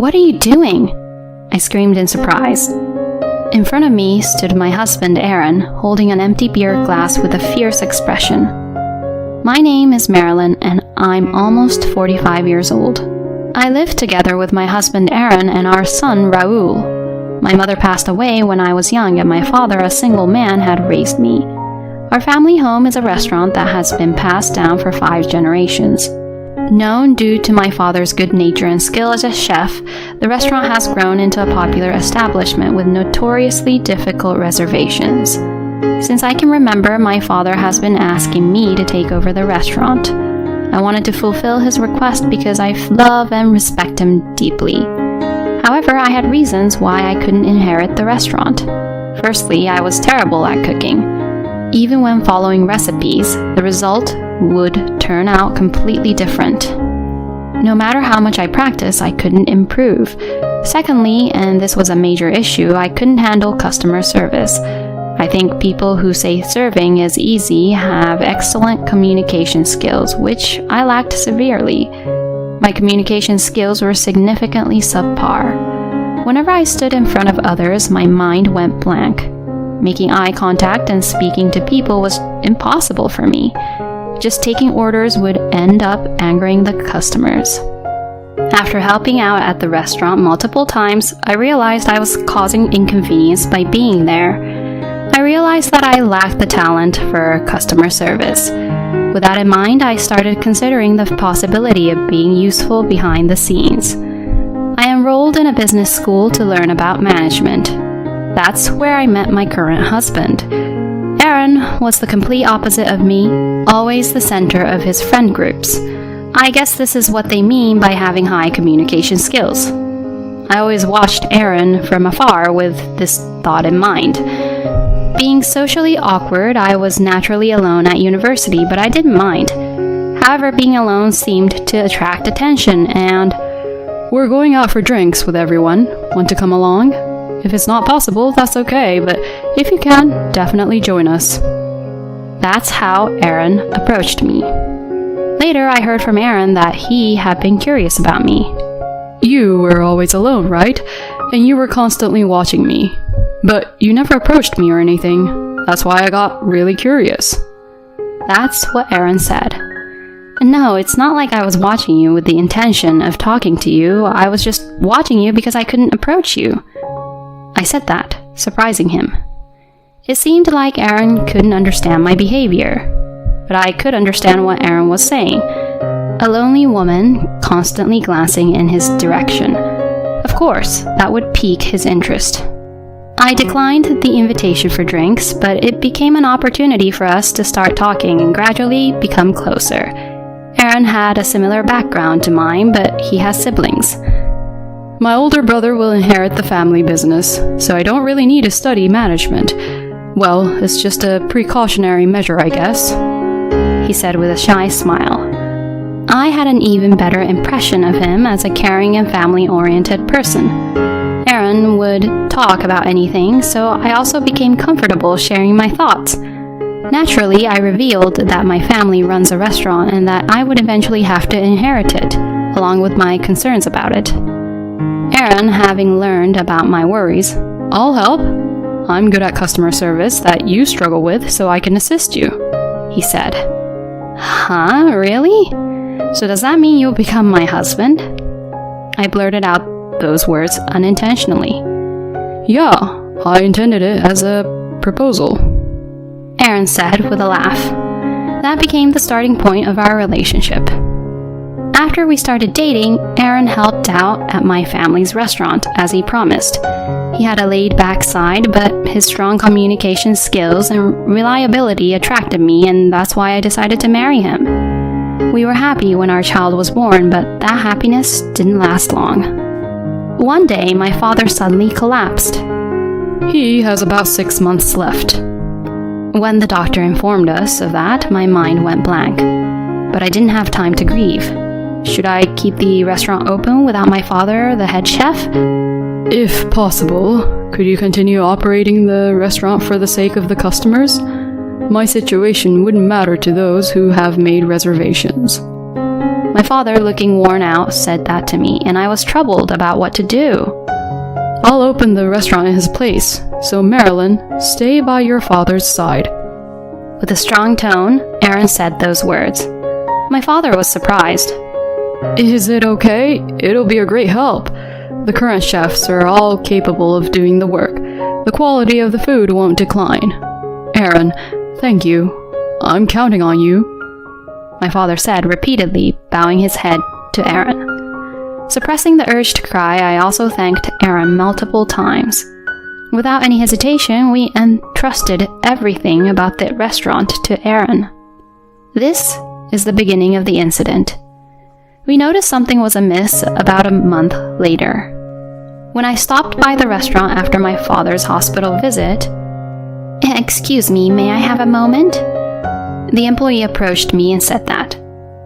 "What are you doing?" I screamed in surprise. In front of me stood my husband, Aaron, holding an empty beer glass with a fierce expression. My name is Marilyn, and I'm almost 45 years old. I live together with my husband, Aaron, and our son, Raul. My mother passed away when I was young, and my father, a single man, had raised me. Our family home is a restaurant that has been passed down for 5 generations. Known due to my father's good nature and skill as a chef, the restaurant has grown into a popular establishment with notoriously difficult reservations. Since I can remember, my father has been asking me to take over the restaurant. I wanted to fulfill his request because I love and respect him deeply. However, I had reasons why I couldn't inherit the restaurant. Firstly, I was terrible at cooking. Even when following recipes, the result would turn out completely different. No matter how much I practiced, I couldn't improve. Secondly, and this was a major issue, I couldn't handle customer service. I think people who say serving is easy have excellent communication skills, which I lacked severely. My communication skills were significantly subpar. Whenever I stood in front of others, my mind went blank. Making eye contact and speaking to people was impossible for me. Just taking orders would end up angering the customers. After helping out at the restaurant multiple times, I realized I was causing inconvenience by being there. I realized that I lacked the talent for customer service. With that in mind, I started considering the possibility of being useful behind the scenes. I enrolled in a business school to learn about management. That's where I met my current husband. Aaron was the complete opposite of me, always the center of his friend groups. I guess this is what they mean by having high communication skills. I always watched Aaron from afar with this thought in mind. Being socially awkward, I was naturally alone at university, but I didn't mind. However, being alone seemed to attract attention, and "We're going out for drinks with everyone. Want to come along? If it's not possible, that's okay, but if you can, definitely join us." That's how Aaron approached me. Later, I heard from Aaron that he had been curious about me. "You were always alone, right? And you were constantly watching me. But you never approached me or anything. That's why I got really curious." That's what Aaron said. And no, it's not like I was watching you with the intention of talking to you. I was just watching you because I couldn't approach you. I said that, surprising him. It seemed like Aaron couldn't understand my behavior, but I could understand what Aaron was saying. A lonely woman constantly glancing in his direction. Of course, that would pique his interest. I declined the invitation for drinks, but it became an opportunity for us to start talking and gradually become closer. Aaron had a similar background to mine, but he has siblings. "My older brother will inherit the family business, so I don't really need to study management. Well, it's just a precautionary measure, I guess," he said with a shy smile. I had an even better impression of him as a caring and family-oriented person. Aaron would talk about anything, so I also became comfortable sharing my thoughts. Naturally, I revealed that my family runs a restaurant and that I would eventually have to inherit it, along with my concerns about it. Aaron, having learned about my worries, "I'll help. I'm good at customer service that you struggle with, so I can assist you," he said. "Huh? Really? So does that mean you'll become my husband?" I blurted out those words unintentionally. "Yeah, I intended it as a proposal," Aaron said with a laugh. That became the starting point of our relationship. After we started dating, Aaron helped out at my family's restaurant, as he promised. He had a laid-back side, but his strong communication skills and reliability attracted me, and that's why I decided to marry him. We were happy when our child was born, but that happiness didn't last long. One day, my father suddenly collapsed. "He has about 6 months left." When the doctor informed us of that, my mind went blank. But I didn't have time to grieve. Should I keep the restaurant open without my father, the head chef? "If possible, could you continue operating the restaurant for the sake of the customers? My situation wouldn't matter to those who have made reservations." My father, looking worn out, said that to me, and I was troubled about what to do. I'll open the restaurant in his place, so Marilyn, stay by your father's side. With a strong tone, Aaron said those words. My father was surprised. Is it okay? It'll be a great help. The current chefs are all capable of doing the work. The quality of the food won't decline. Aaron, thank you. I'm counting on you. My father said repeatedly, bowing his head to Aaron. Suppressing the urge to cry, I also thanked Aaron multiple times. Without any hesitation, we entrusted everything about the restaurant to Aaron. This is the beginning of the incident. We noticed something was amiss about a month later. When I stopped by the restaurant after my father's hospital visit, "Excuse me, may I have a moment?" The employee approached me and said that.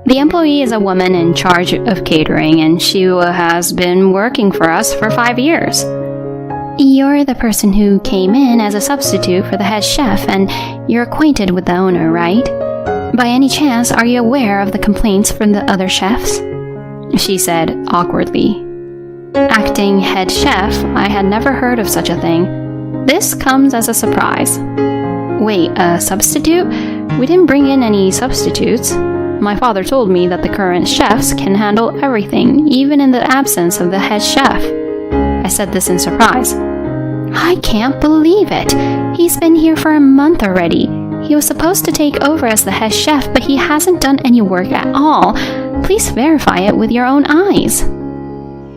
The employee is a woman in charge of catering, and she has been working for us for 5 years. You're the person who came in as a substitute for the head chef, and you're acquainted with the owner, right? By any chance, are you aware of the complaints from the other chefs? She said awkwardly. Acting head chef, I had never heard of such a thing. This comes as a surprise. Wait, a substitute? We didn't bring in any substitutes. My father told me that the current chefs can handle everything, even in the absence of the head chef. I said this in surprise. I can't believe it. He's been here for a month already. He was supposed to take over as the head chef, but he hasn't done any work at all. Please verify it with your own eyes.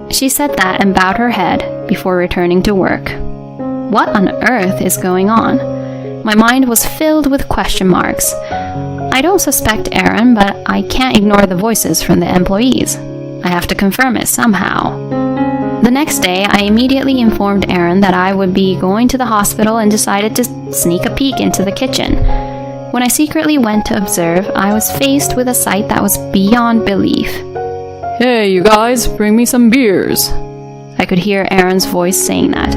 She said that and bowed her head before returning to work. What on earth is going on? My mind was filled with question marks. I don't suspect Aaron, but I can't ignore the voices from the employees. I have to confirm it somehow. The next day, I immediately informed Aaron that I would be going to the hospital and decided to sneak a peek into the kitchen. When I secretly went to observe, I was faced with a sight that was beyond belief. Hey, you guys, bring me some beers. I could hear Aaron's voice saying that.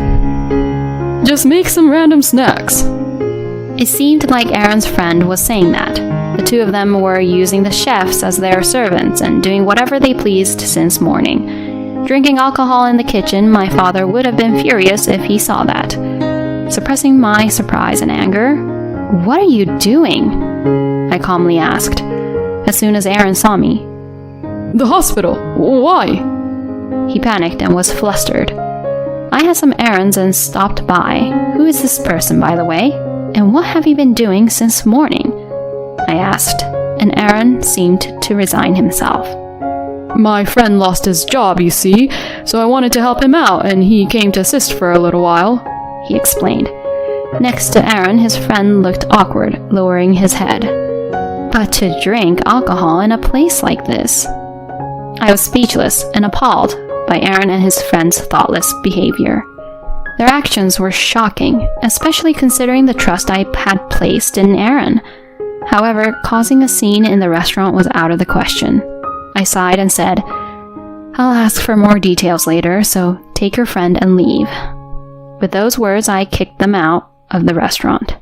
Just make some random snacks. It seemed like Aaron's friend was saying that. The two of them were using the chefs as their servants and doing whatever they pleased since morning. Drinking alcohol in the kitchen, my father would have been furious if he saw that. Suppressing my surprise and anger, "What are you doing?" I calmly asked, as soon as Aaron saw me. The hospital. Why? He panicked and was flustered. I had some errands and stopped by. Who is this person, by the way? And what have you been doing since morning? I asked, and Aaron seemed to resign himself. My friend lost his job, you see, so I wanted to help him out, and he came to assist for a little while, he explained. Next to Aaron, his friend looked awkward, lowering his head. But to drink alcohol in a place like this? I was speechless and appalled by Aaron and his friend's thoughtless behavior. Their actions were shocking, especially considering the trust I had placed in Aaron. However, causing a scene in the restaurant was out of the question. I sighed and said, I'll ask for more details later, so take your friend and leave. With those words, I kicked them out of the restaurant.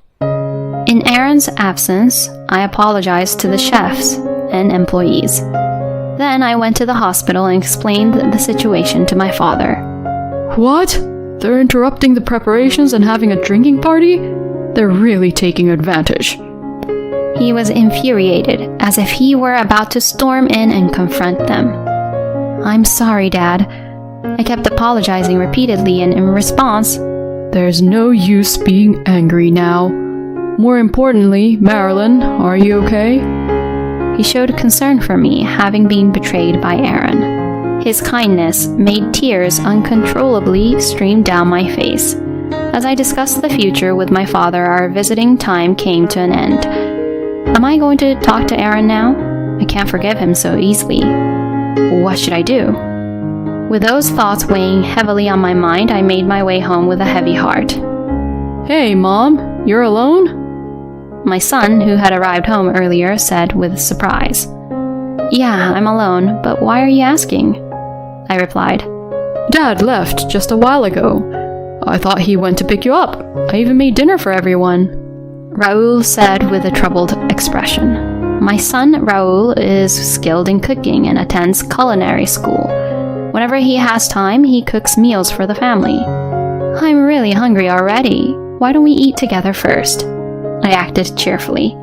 In Aaron's absence, I apologized to the chefs and employees. Then I went to the hospital and explained the situation to my father. What? They're interrupting the preparations and having a drinking party? They're really taking advantage. He was infuriated, as if he were about to storm in and confront them. I'm sorry, Dad. I kept apologizing repeatedly, and in response, There's no use being angry now. More importantly, Marilyn, are you okay? He showed concern for me, having been betrayed by Aaron. His kindness made tears uncontrollably stream down my face. As I discussed the future with my father, our visiting time came to an end. Am I going to talk to Aaron now? I can't forgive him so easily. What should I do? With those thoughts weighing heavily on my mind, I made my way home with a heavy heart. Hey, Mom, you're alone? My son, who had arrived home earlier, said with surprise. Yeah, I'm alone, but why are you asking? I replied. Dad left just a while ago. I thought he went to pick you up. I even made dinner for everyone. Raoul said with a troubled expression. My son Raul is skilled in cooking and attends culinary school. Whenever he has time, he cooks meals for the family. I'm really hungry already. Why don't we eat together first? I acted cheerfully.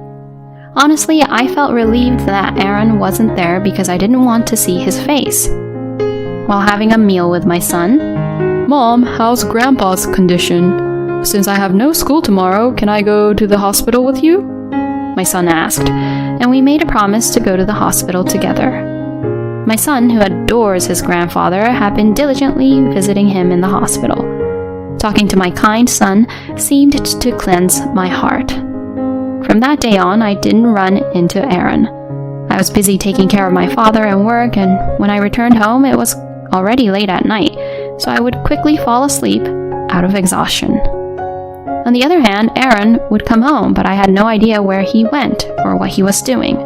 Honestly, I felt relieved that Aaron wasn't there because I didn't want to see his face. While having a meal with my son, Mom, how's Grandpa's condition? Since I have no school tomorrow, can I go to the hospital with you? My son asked, and we made a promise to go to the hospital together. My son, who adores his grandfather, had been diligently visiting him in the hospital. Talking to my kind son seemed to cleanse my heart. From that day on, I didn't run into Aaron. I was busy taking care of my father and work, and when I returned home, it was already late at night, so I would quickly fall asleep out of exhaustion. On the other hand, Aaron would come home, but I had no idea where he went or what he was doing.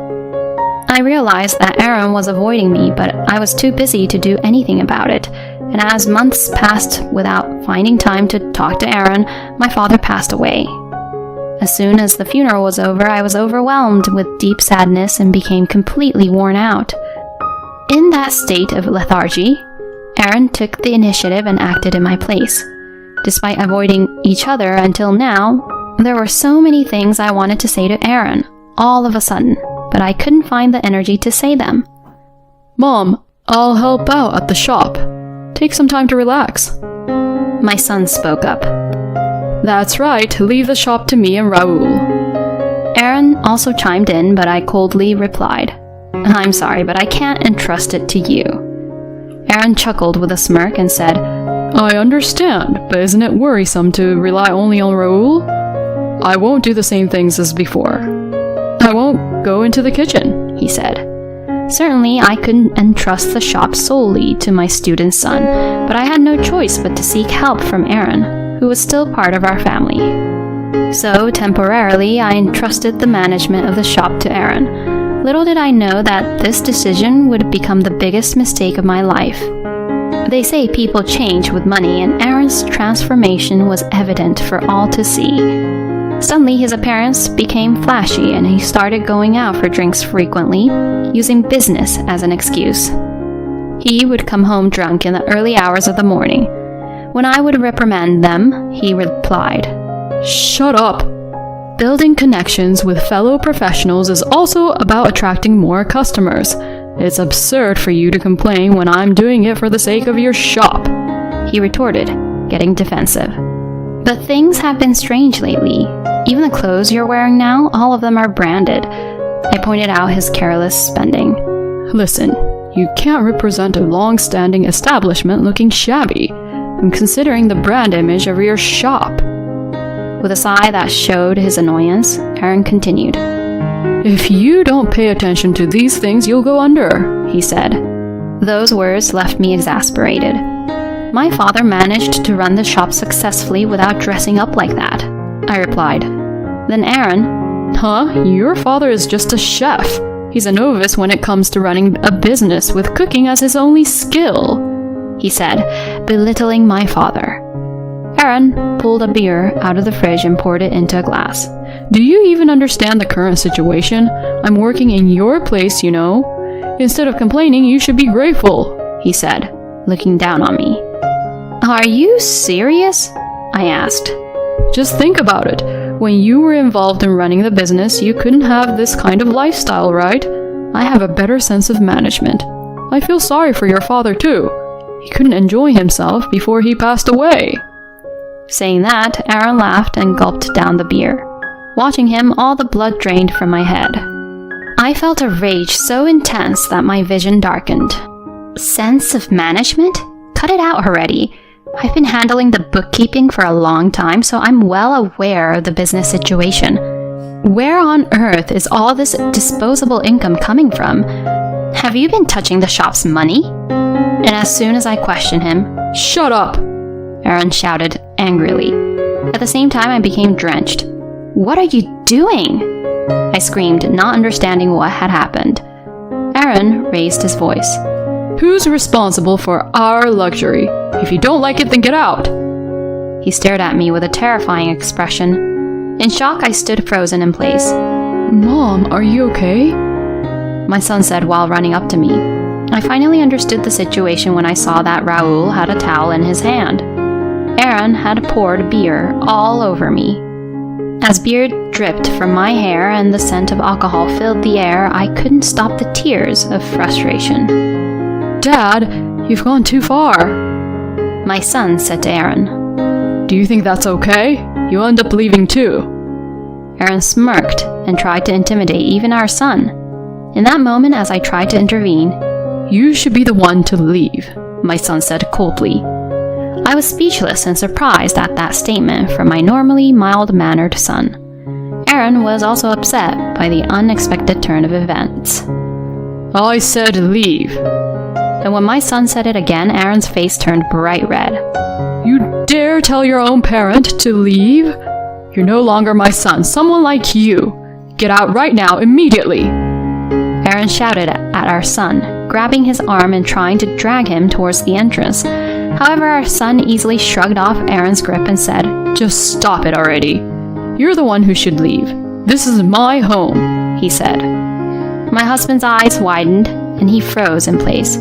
I realized that Aaron was avoiding me, but I was too busy to do anything about it, and as months passed without finding time to talk to Aaron, my father passed away. As soon as the funeral was over, I was overwhelmed with deep sadness and became completely worn out. In that state of lethargy, Aaron took the initiative and acted in my place. Despite avoiding each other until now, there were so many things I wanted to say to Aaron, all of a sudden, but I couldn't find the energy to say them. Mom, I'll help out at the shop. Take some time to relax. My son spoke up. That's right, leave the shop to me and Raul. Aaron also chimed in, but I coldly replied, I'm sorry, but I can't entrust it to you. Aaron chuckled with a smirk and said, I understand, but isn't it worrisome to rely only on Raul? I won't do the same things as before. I won't go into the kitchen, he said. Certainly, I couldn't entrust the shop solely to my student son, but I had no choice but to seek help from Aaron, who was still part of our family. So, temporarily, I entrusted the management of the shop to Aaron. Little did I know that this decision would become the biggest mistake of my life. They say people change with money, and Aaron's transformation was evident for all to see. Suddenly, his appearance became flashy, and he started going out for drinks frequently, using business as an excuse. He would come home drunk in the early hours of the morning. When I would reprimand them, he replied, Shut up! Building connections with fellow professionals is also about attracting more customers. It's absurd for you to complain when I'm doing it for the sake of your shop, he retorted, getting defensive. But things have been strange lately. Even the clothes you're wearing now, all of them are branded. I pointed out his careless spending. Listen, you can't represent a long-standing establishment looking shabby. I'm considering the brand image of your shop. With a sigh that showed his annoyance, Aaron continued. If you don't pay attention to these things, you'll go under, he said. Those words left me exasperated. My father managed to run the shop successfully without dressing up like that, I replied. Then Aaron, Huh? Your father is just a chef. He's a novice when it comes to running a business with cooking as his only skill, he said, belittling my father. Aaron pulled a beer out of the fridge and poured it into a glass. Do you even understand the current situation? I'm working in your place, you know. Instead of complaining, you should be grateful, he said, looking down on me. Are you serious? I asked. Just think about it. When you were involved in running the business, you couldn't have this kind of lifestyle, right? I have a better sense of management. I feel sorry for your father, too. He couldn't enjoy himself before he passed away. Saying that, Aaron laughed and gulped down the beer. Watching him, all the blood drained from my head. I felt a rage so intense that my vision darkened. Sense of management? Cut it out already. I've been handling the bookkeeping for a long time, so I'm well aware of the business situation. Where on earth is all this disposable income coming from? Have you been touching the shop's money? And as soon as I questioned him, Shut up! Aaron shouted angrily. At the same time, I became drenched. What are you doing? I screamed, not understanding what had happened. Aaron raised his voice. Who's responsible for our luxury? If you don't like it, then get out! He stared at me with a terrifying expression. In shock, I stood frozen in place. Mom, are you okay? My son said while running up to me. I finally understood the situation when I saw that Raoul had a towel in his hand. Aaron had poured beer all over me. As beer dripped from my hair and the scent of alcohol filled the air, I couldn't stop the tears of frustration. Dad, you've gone too far. My son said to Aaron. Do you think that's okay? You'll end up leaving too. Aaron smirked and tried to intimidate even our son. In that moment, as I tried to intervene, You should be the one to leave, my son said coldly. I was speechless and surprised at that statement from my normally mild-mannered son. Aaron was also upset by the unexpected turn of events. I said leave. And when my son said it again, Aaron's face turned bright red. You dare tell your own parent to leave? You're no longer my son, someone like you. Get out right now, immediately. Aaron shouted at our son, grabbing his arm and trying to drag him towards the entrance. However, our son easily shrugged off Aaron's grip and said, Just stop it already. You're the one who should leave. This is my home, he said. My husband's eyes widened and he froze in place.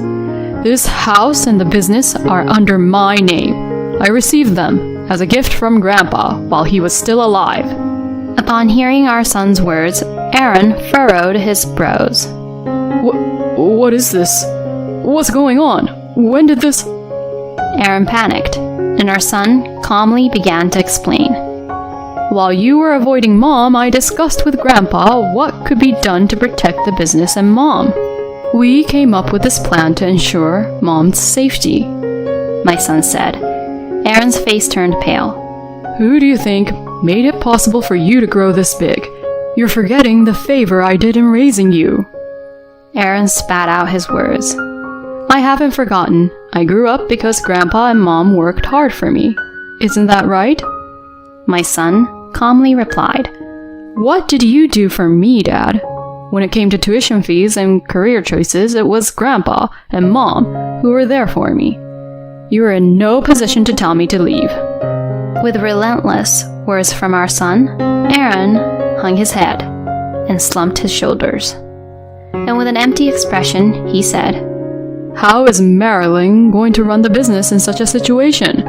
This house and the business are under my name. I received them as a gift from Grandpa while he was still alive. Upon hearing our son's words, Aaron furrowed his brows. What is this? What's going on? When did this... Aaron panicked, and our son calmly began to explain. While you were avoiding Mom, I discussed with Grandpa what could be done to protect the business and Mom. We came up with this plan to ensure Mom's safety, my son said. Aaron's face turned pale. Who do you think made it possible for you to grow this big? You're forgetting the favor I did in raising you. Aaron spat out his words. I haven't forgotten. I grew up because Grandpa and Mom worked hard for me. Isn't that right? My son calmly replied. What did you do for me, Dad? When it came to tuition fees and career choices, it was Grandpa and Mom who were there for me. You were in no position to tell me to leave. With relentless words from our son, Aaron hung his head and slumped his shoulders. And with an empty expression, he said, How is Marilyn going to run the business in such a situation?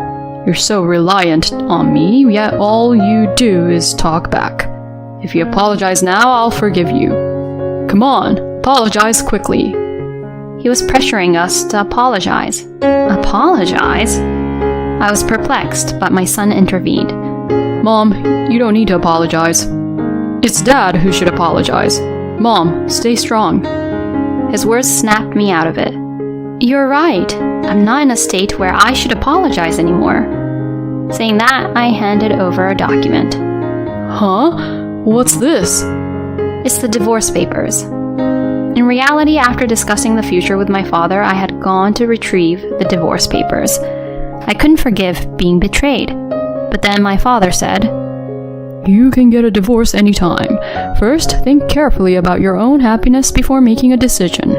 You're so reliant on me, yet all you do is talk back. If you apologize now, I'll forgive you. Come on, apologize quickly. He was pressuring us to apologize. Apologize? I was perplexed, but my son intervened. Mom, you don't need to apologize. It's Dad who should apologize. Mom, stay strong. His words snapped me out of it. You're right. I'm not in a state where I should apologize anymore. Saying that, I handed over a document. Huh? What's this? It's the divorce papers. In reality, after discussing the future with my father, I had gone to retrieve the divorce papers. I couldn't forgive being betrayed. But then my father said, You can get a divorce anytime. First, think carefully about your own happiness before making a decision.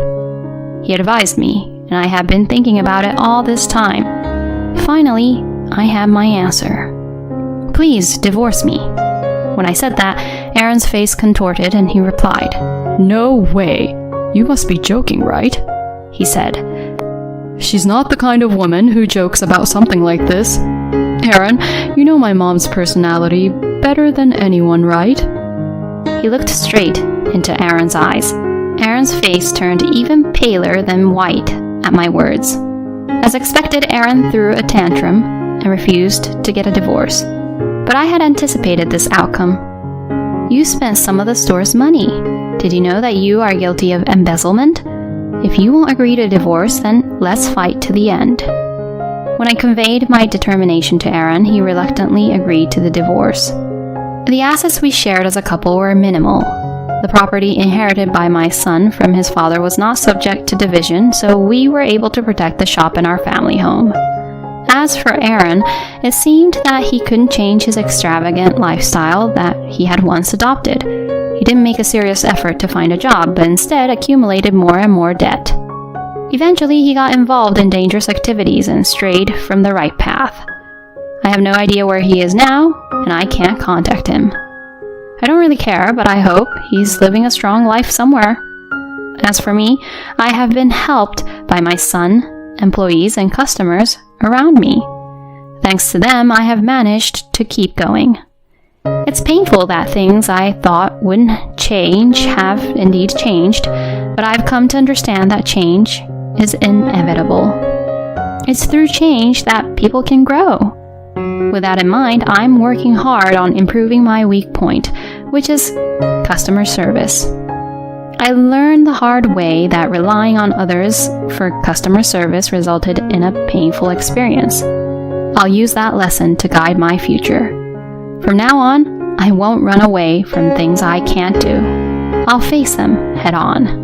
He advised me, and I had been thinking about it all this time. Finally, I had my answer. Please divorce me. When I said that, Aaron's face contorted and he replied, No way. You must be joking, right? He said. She's not the kind of woman who jokes about something like this. Aaron, you know my mom's personality better than anyone, right? He looked straight into Aaron's eyes. Aaron's face turned even paler than white at my words. As expected, Aaron threw a tantrum and refused to get a divorce. But I had anticipated this outcome. You spent some of the store's money. Did you know that you are guilty of embezzlement? If you won't agree to divorce, then let's fight to the end. When I conveyed my determination to Aaron, he reluctantly agreed to the divorce. The assets we shared as a couple were minimal. The property inherited by my son from his father was not subject to division, so we were able to protect the shop in our family home. As for Aaron, it seemed that he couldn't change his extravagant lifestyle that he had once adopted. He didn't make a serious effort to find a job, but instead accumulated more and more debt. Eventually, he got involved in dangerous activities and strayed from the right path. I have no idea where he is now, and I can't contact him. I don't really care, but I hope he's living a strong life somewhere. As for me, I have been helped by my son, employees, and customers around me. Thanks to them, I have managed to keep going. It's painful that things I thought wouldn't change have indeed changed, but I've come to understand that change is inevitable. It's through change that people can grow. With that in mind, I'm working hard on improving my weak point, which is customer service. I learned the hard way that relying on others for customer service resulted in a painful experience. I'll use that lesson to guide my future. From now on, I won't run away from things I can't do. I'll face them head on.